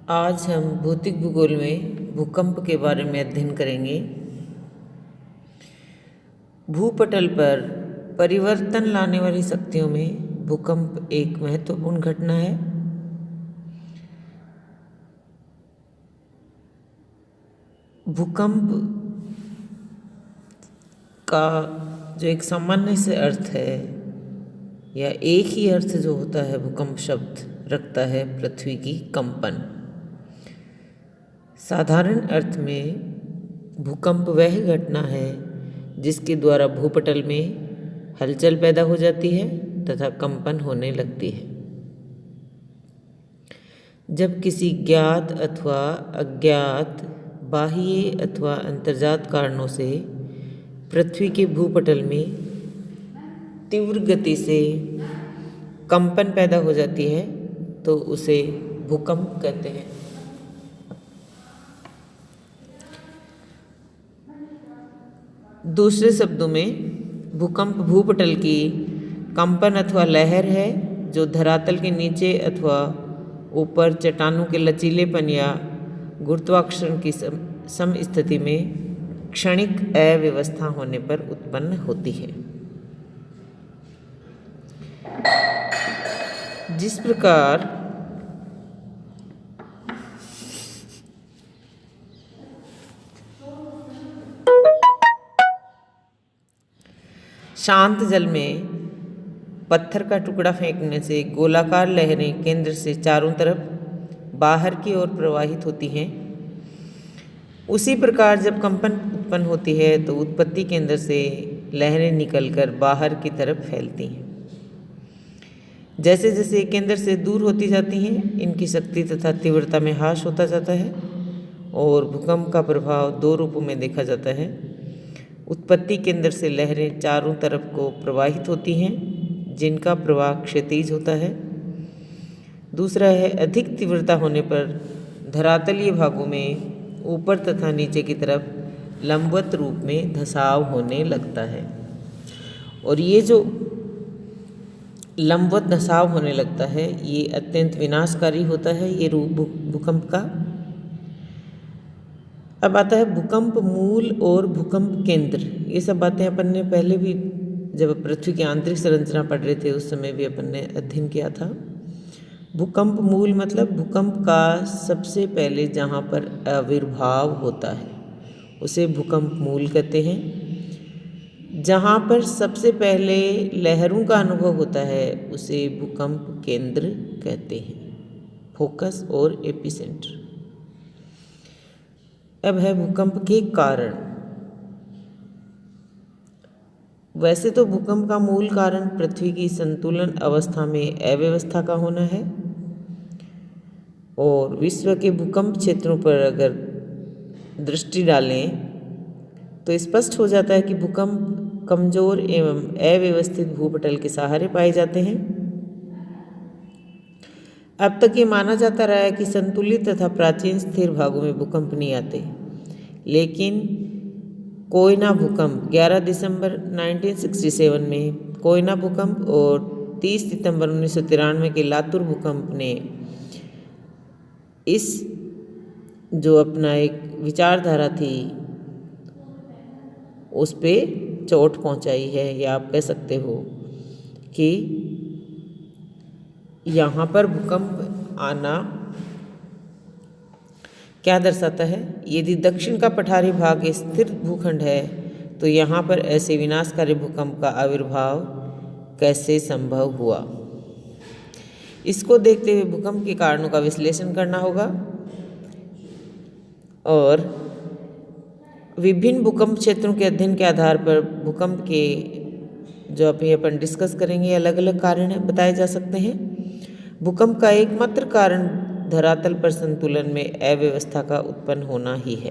आज हम भौतिक भूगोल में भूकंप के बारे में अध्ययन करेंगे। भूपटल पर परिवर्तन लाने वाली शक्तियों में भूकंप एक महत्वपूर्ण घटना है। भूकंप का जो एक सामान्य से अर्थ है या एक ही अर्थ जो होता है भूकंप शब्द रखता है पृथ्वी की कंपन। साधारण अर्थ में भूकंप वह घटना है जिसके द्वारा भूपटल में हलचल पैदा हो जाती है तथा कंपन होने लगती है। जब किसी ज्ञात अथवा अज्ञात बाह्य अथवा अंतर्जात कारणों से पृथ्वी के भूपटल में तीव्र गति से कंपन पैदा हो जाती है तो उसे भूकंप कहते हैं। दूसरे शब्दों में भूकंप भूपटल की कंपन अथवा लहर है जो धरातल के नीचे अथवा ऊपर चट्टानों के लचीलेपन या गुरुत्वाकर्षण की समस्थिति में क्षणिक अव्यवस्था होने पर उत्पन्न होती है। जिस प्रकार शांत जल में पत्थर का टुकड़ा फेंकने से गोलाकार लहरें केंद्र से चारों तरफ बाहर की ओर प्रवाहित होती हैं, उसी प्रकार जब कंपन उत्पन्न होती है तो उत्पत्ति केंद्र से लहरें निकलकर बाहर की तरफ फैलती हैं। जैसे जैसे केंद्र से दूर होती जाती हैं, इनकी शक्ति तथा तीव्रता में ह्रास होता जाता है और भूकंप का प्रभाव दो रूपों में देखा जाता है। उत्पत्ति केंद्र से लहरें चारों तरफ को प्रवाहित होती हैं जिनका प्रवाह क्षैतिज होता है। दूसरा है अधिक तीव्रता होने पर धरातलीय भागों में ऊपर तथा नीचे की तरफ लंबवत रूप में धंसाव होने लगता है और ये जो लंबवत धंसाव होने लगता है ये अत्यंत विनाशकारी होता है ये रूप भूकंप का। अब आता है भूकंप मूल और भूकंप केंद्र। ये सब बातें अपन ने पहले भी जब पृथ्वी की आंतरिक संरचना पढ़ रहे थे उस समय भी अपन ने अध्ययन किया था। भूकंप मूल मतलब भूकंप का सबसे पहले जहाँ पर आविर्भाव होता है उसे भूकंप मूल कहते हैं। जहाँ पर सबसे पहले लहरों का अनुभव होता है उसे भूकंप केंद्र कहते हैं, फोकस और एपिसेंटर। अब है भूकंप के कारण। वैसे तो भूकंप का मूल कारण पृथ्वी की संतुलन अवस्था में अव्यवस्था का होना है और विश्व के भूकंप क्षेत्रों पर अगर दृष्टि डालें तो स्पष्ट हो जाता है कि भूकंप कमजोर एवं अव्यवस्थित भूपटल के सहारे पाए जाते हैं। अब तक ये माना जाता रहा है कि संतुलित तथा प्राचीन स्थिर भागों में भूकंप नहीं आते, लेकिन कोयना भूकंप 11 दिसंबर 1967 में कोयना भूकंप और 30 सितंबर 1993 के लातूर भूकंप ने इस जो अपना एक विचारधारा थी उस पे चोट पहुंचाई है, या आप कह सकते हो कि यहाँ पर भूकंप आना क्या दर्शाता है। यदि दक्षिण का पठारी भाग स्थिर भूखंड है तो यहाँ पर ऐसे विनाशकारी भूकंप का आविर्भाव कैसे संभव हुआ। इसको देखते हुए भूकंप के कारणों का विश्लेषण करना होगा और विभिन्न भूकंप क्षेत्रों के अध्ययन के आधार पर भूकंप के जो अभी अपन डिस्कस करेंगे अलग अलग कारण बताए जा सकते हैं। भूकंप का एकमात्र कारण धरातल पर संतुलन में अव्यवस्था का उत्पन्न होना ही है।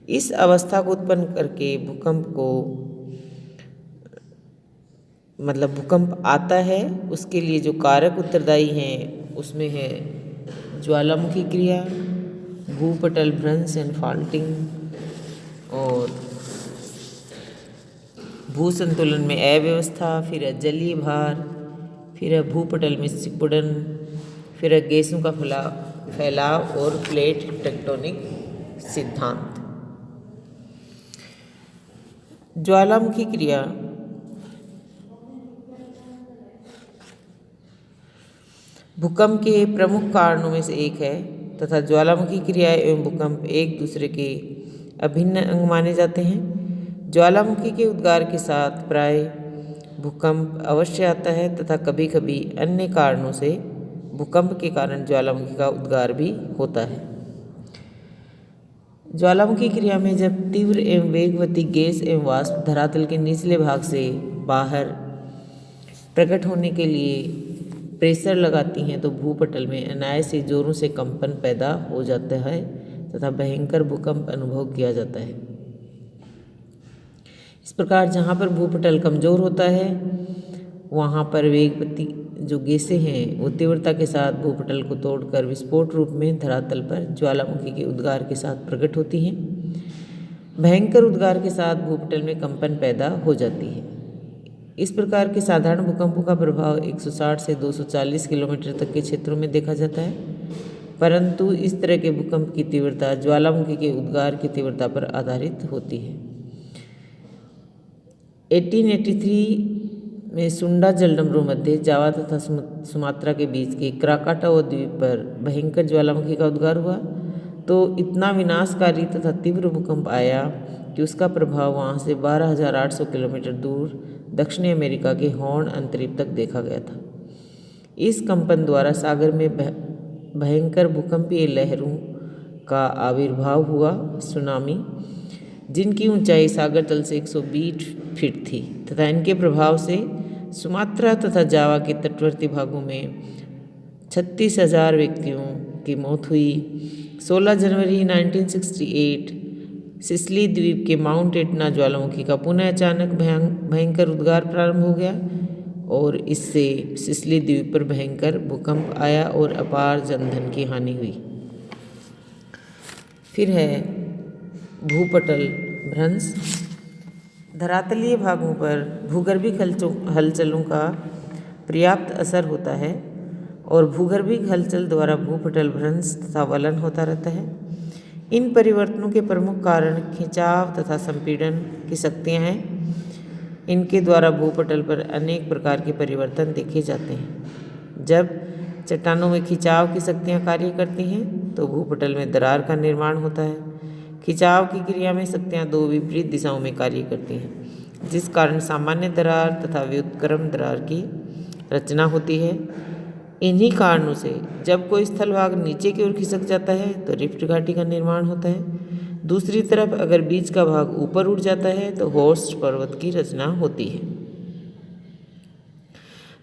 इस अवस्था को उत्पन्न करके भूकंप को मतलब भूकंप आता है, उसके लिए जो कारक उत्तरदायी हैं उसमें है ज्वालामुखी क्रिया, भूपटल भ्रंश एंड फॉल्टिंग और भू संतुलन में अव्यवस्था, फिर है जलीय भार, फिर है भूपटल में सिकुड़न, फिर है गैसों का फैलाव और प्लेट टेक्टोनिक सिद्धांत। ज्वालामुखी क्रिया भूकंप के प्रमुख कारणों में से एक है तथा ज्वालामुखी क्रिया एवं भूकंप एक दूसरे के अभिन्न अंग माने जाते हैं। ज्वालामुखी के उद्गार के साथ प्राय भूकंप अवश्य आता है तथा कभी कभी अन्य कारणों से भूकंप के कारण ज्वालामुखी का उद्गार भी होता है। ज्वालामुखी क्रिया में जब तीव्र एवं वेगवती गैस एवं वाष्प धरातल के निचले भाग से बाहर प्रकट होने के लिए प्रेशर लगाती हैं तो भूपटल में अनायास से जोरों से कंपन पैदा हो जाता है तथा भयंकर भूकंप अनुभव किया जाता है। इस प्रकार जहाँ पर भूपटल कमजोर होता है वहाँ पर वेगवती जो गैसें हैं वो तीव्रता के साथ भूपटल को तोड़कर विस्फोट रूप में धरातल पर ज्वालामुखी के उद्गार के साथ प्रकट होती हैं। भयंकर उद्गार के साथ भूपटल में कंपन पैदा हो जाती है। इस प्रकार के साधारण भूकंपों का प्रभाव 160 से 240 किलोमीटर तक के क्षेत्रों में देखा जाता है, परंतु इस तरह के भूकंप की तीव्रता ज्वालामुखी के उद्गार की तीव्रता पर आधारित होती है। 1883 में सुंडा जलडमरू मध्य जावा तथा सुमात्रा के बीच के क्राकाटाओ द्वीप पर भयंकर ज्वालामुखी का उद्गार हुआ तो इतना विनाशकारी तथा तीव्र भूकंप आया कि उसका प्रभाव वहाँ से 12,800 किलोमीटर दूर दक्षिणी अमेरिका के हॉर्न अंतरीप तक देखा गया था। इस कंपन द्वारा सागर में भयंकर भूकंपीय लहरों का आविर्भाव हुआ, सुनामी, जिनकी ऊंचाई सागर तल से 120 फीट थी तथा इनके प्रभाव से सुमात्रा तथा जावा के तटवर्ती भागों में 36,000 व्यक्तियों की मौत हुई। 16 जनवरी 1968 सिसिली द्वीप के माउंट एटना ज्वालामुखी का पुनः अचानक भयंकर उद्गार प्रारंभ हो गया और इससे सिसिली द्वीप पर भयंकर भूकंप आया और अपार जनधन की हानि हुई। फिर है भूपटल भ्रंश। धरातलीय भागों पर भूगर्भिक हलचलों का पर्याप्त असर होता है और भूगर्भिक हलचल द्वारा भूपटल भ्रंश तथा वलन होता रहता है। इन परिवर्तनों के प्रमुख कारण खिंचाव तथा संपीड़न की शक्तियाँ हैं। इनके द्वारा भूपटल पर अनेक प्रकार के परिवर्तन देखे जाते हैं। जब चट्टानों में खिंचाव की शक्तियाँ कार्य करती हैं तो भूपटल में दरार का निर्माण होता है। खिंचाव की क्रिया में शक्तियाँ दो विपरीत दिशाओं में कार्य करती हैं, जिस कारण सामान्य दरार तथा व्युत्क्रम दरार की रचना होती है। इन्हीं कारणों से जब कोई स्थल भाग नीचे की ओर खिसक जाता है तो रिफ्ट घाटी का निर्माण होता है। दूसरी तरफ अगर बीच का भाग ऊपर उठ जाता है तो हॉर्स्ट पर्वत की रचना होती है।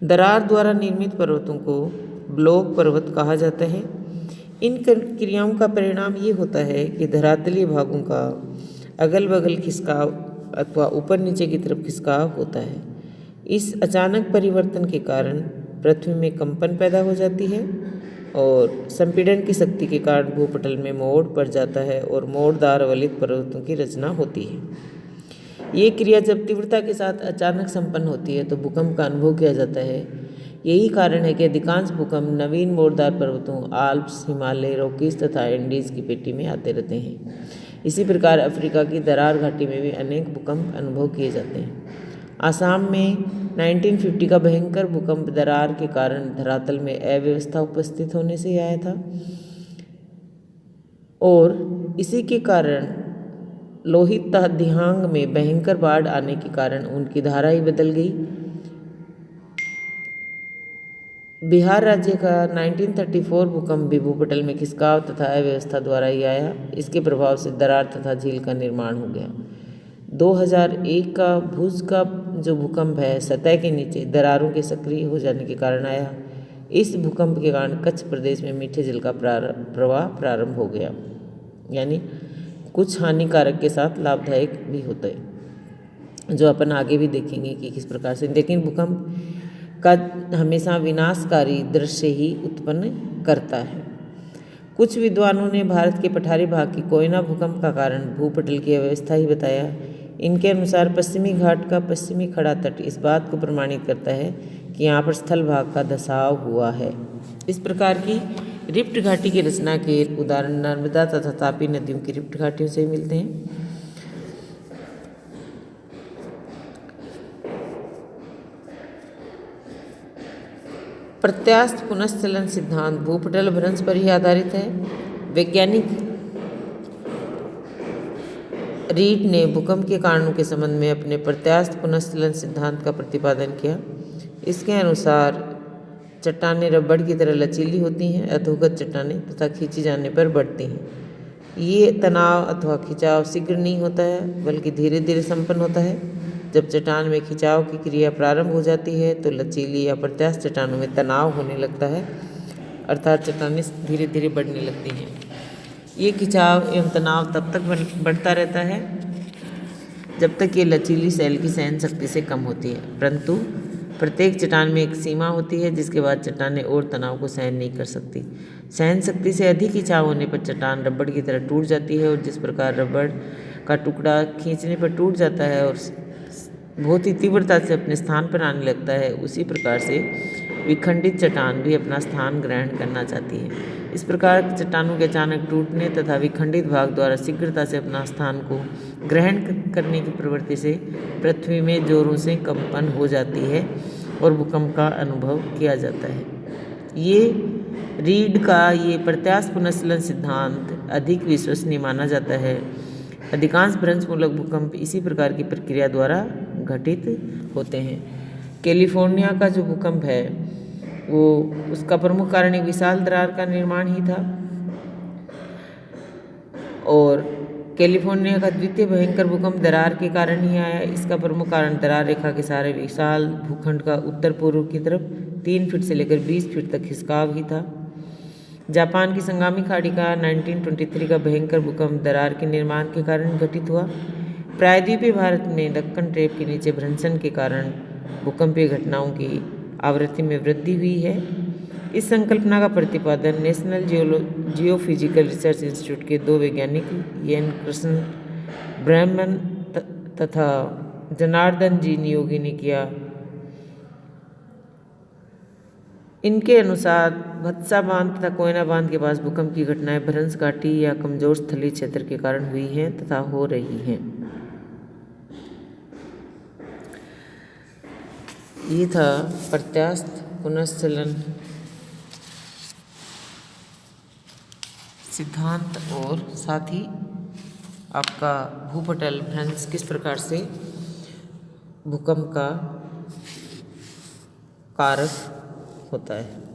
दरार द्वारा निर्मित पर्वतों को ब्लॉक पर्वत कहा जाता है। इन क्रियाओं का परिणाम ये होता है कि धरातलीय भागों का अगल बगल खिसकाव अथवा ऊपर नीचे की तरफ खिसकाव होता है। इस अचानक परिवर्तन के कारण पृथ्वी में कंपन पैदा हो जाती है और संपीड़न की शक्ति के कारण भूपटल में मोड़ पड़ जाता है और मोड़दार अवलित पर्वतों की रचना होती है। ये क्रिया जब तीव्रता के साथ अचानक संपन्न होती है तो भूकंप का अनुभव किया जाता है। यही कारण है कि अधिकांश भूकंप नवीन मोड़दार पर्वतों, आल्प्स, हिमालय, रॉकीज तथा एंडीज की पेटी में आते रहते हैं। इसी प्रकार अफ्रीका की दरार घाटी में भी अनेक भूकंप अनुभव किए जाते हैं। आसाम में 1950 का भयंकर भूकंप दरार के कारण धरातल में अव्यवस्था उपस्थित होने से आया था और इसी के कारण लोहित तथा दिहांग में भयंकर बाढ़ आने के कारण उनकी धारा ही बदल गई। बिहार राज्य का 1934 भूकंप भी भूपटल में खिसकाव तथा अव्यवस्था द्वारा ही आया। इसके प्रभाव से दरार तथा झील का निर्माण हो गया। 2001 का भुज का जो भूकंप है सतह के नीचे दरारों के सक्रिय हो जाने के कारण आया। इस भूकंप के कारण कच्छ प्रदेश में मीठे जल का प्रवाह प्रारंभ हो गया, यानी कुछ हानिकारक के साथ लाभदायक भी होता है, जो अपन आगे भी देखेंगे कि किस प्रकार से। लेकिन भूकंप का हमेशा विनाशकारी दृश्य ही उत्पन्न करता है। कुछ विद्वानों ने भारत के पठारी भाग की कोयना भूकंप का कारण भूपटल की अव्यवस्था ही बताया। इनके अनुसार पश्चिमी घाट का पश्चिमी खड़ा तट इस बात को प्रमाणित करता है कि यहाँ पर स्थल भाग का धसाव हुआ है। इस प्रकार की रिफ्ट घाटी की रचना के उदाहरण नर्मदा तथा तापी नदियों की रिफ्ट घाटियों से मिलते हैं। प्रत्यास्थ पुनस्चलन सिद्धांत भूपटल भ्रंश पर ही आधारित है। वैज्ञानिक रीड ने भूकंप के कारणों के संबंध में अपने प्रत्यास्थ पुनस्चलन सिद्धांत का प्रतिपादन किया। इसके अनुसार चट्टानें रबड़ की तरह लचीली होती हैं, अधोगत चट्टानें तथा खींची जाने पर बढ़ती हैं। ये तनाव अथवा खिंचाव शीघ्र नहीं होता है बल्कि धीरे धीरे संपन्न होता है। जब चट्टान में खिंचाव की क्रिया प्रारंभ हो जाती है तो लचीली या प्रत्यास्थ चट्टानों में तनाव होने लगता है, अर्थात चट्टानें धीरे धीरे बढ़ने लगती हैं। ये खिंचाव एवं तनाव तब तक बढ़ता रहता है जब तक ये लचीली सेल की सहन शक्ति से कम होती है, परंतु प्रत्येक चट्टान में एक सीमा होती है जिसके बाद चट्टानें और तनाव को सहन नहीं कर सकती। सहन शक्ति से अधिक खिंचाव होने पर चट्टान रबड़ की तरह टूट जाती है, और जिस प्रकार रबड़ का टुकड़ा खींचने पर टूट जाता है और बहुत ही तीव्रता से अपने स्थान पर आने लगता है, उसी प्रकार से विखंडित चट्टान भी अपना स्थान ग्रहण करना चाहती है। इस प्रकार चट्टानों के अचानक टूटने तथा विखंडित भाग द्वारा शीघ्रता से अपना स्थान को ग्रहण करने की प्रवृत्ति से पृथ्वी में जोरों से कंपन हो जाती है और भूकंप का अनुभव किया जाता है। ये रीड का ये प्रत्यास्थ पुनस्चलन सिद्धांत अधिक विश्वसनीय माना जाता है। अधिकांश भ्रंशमूलक भूकंप इसी प्रकार की प्रक्रिया द्वारा घटित होते हैं। कैलिफोर्निया का जो भूकंप है वो उसका प्रमुख कारण एक विशाल दरार का निर्माण ही था, और कैलिफोर्निया का द्वितीय भयंकर भूकंप दरार के कारण ही आया। इसका प्रमुख कारण दरार रेखा के सारे विशाल भूखंड का उत्तर पूर्व की तरफ 3 फीट से लेकर 20 फीट तक खिसकाव ही था। जापान की संगामी खाड़ी का 1923 का भयंकर भूकंप दरार के निर्माण के कारण घटित हुआ। प्रायद्वीपीय भारत में दक्कन ट्रेप के नीचे भ्रंशन के कारण भूकंपीय घटनाओं की आवृत्ति में वृद्धि हुई है। इस संकल्पना का प्रतिपादन नेशनल जियोफिजिकल रिसर्च इंस्टीट्यूट के 2 वैज्ञानिक एन कृष्ण ब्रह्मन तथा जनार्दन जी नियोगी ने किया। इनके अनुसार भत्सा बांध तथा कोयना बांध के पास भूकंप की घटनाएं भ्रंश घाटी या कमजोर स्थलीय क्षेत्र के कारण हुई हैं तथा हो रही हैं। ये था प्रत्यास्थ पुनस्चलन सिद्धांत और साथ ही आपका भूपटल भ्रंश किस प्रकार से भूकंप का कारक होता है।